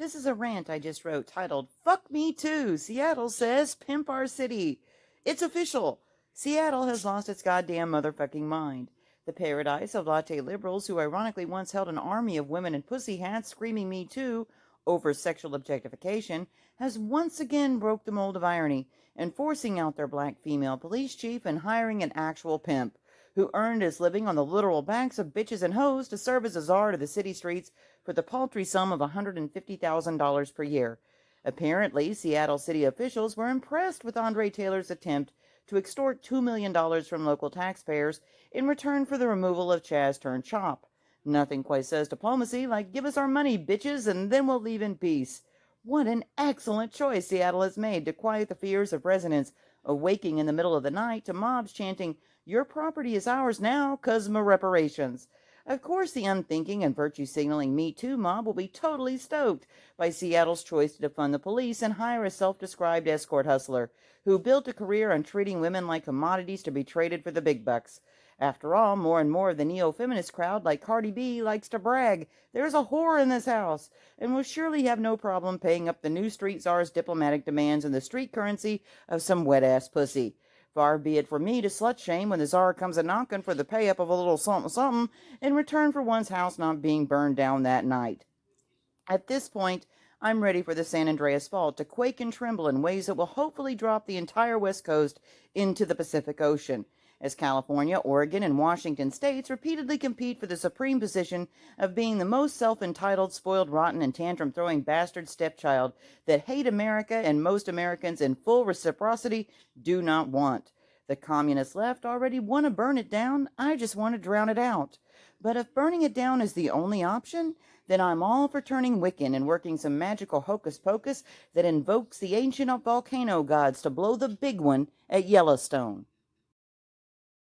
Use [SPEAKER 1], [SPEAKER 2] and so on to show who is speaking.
[SPEAKER 1] This is a rant I just wrote titled, Fuck Me Too, Seattle Says Pimp Our City. It's official. Seattle has lost its goddamn motherfucking mind. The paradise of latte liberals who ironically once held an army of women in pussy hats screaming Me Too over sexual objectification has once again broke the mold of irony, enforcing out their black female police chief and hiring an actual pimp who earned his living on the literal backs of bitches and hoes to serve as a czar to the city streets for the paltry sum of $150,000 per year. Apparently, Seattle city officials were impressed with Andre Taylor's attempt to extort $2 million from local taxpayers in return for the removal of Chaz turned Chop. Nothing quite says diplomacy like give us our money, bitches, and then we'll leave in peace. What an excellent choice Seattle has made to quiet the fears of residents awaking in the middle of the night to mobs chanting, your property is ours now, 'cause of reparations. Of course, the unthinking and virtue-signaling Me Too mob will be totally stoked by Seattle's choice to defund the police and hire a self-described escort hustler who built a career on treating women like commodities to be traded for the big bucks. After all, more and more of the neo-feminist crowd, like Cardi B, likes to brag, there's a whore in this house, and will surely have no problem paying up the new street czar's diplomatic demands in the street currency of some wet-ass pussy. Far be it from me to slut-shame when the czar comes a-knocking for the pay-up of a little something-something in return for one's house not being burned down that night. At this point, I'm ready for the San Andreas Fault to quake and tremble in ways that will hopefully drop the entire West Coast into the Pacific Ocean, as California, Oregon, and Washington states repeatedly compete for the supreme position of being the most self-entitled, spoiled, rotten, and tantrum-throwing bastard stepchild that hate America and most Americans in full reciprocity do not want. The communist left already want to burn it down. I just want to drown it out. But if burning it down is the only option, then I'm all for turning Wiccan and working some magical hocus-pocus that invokes the ancient volcano gods to blow the big one at Yellowstone.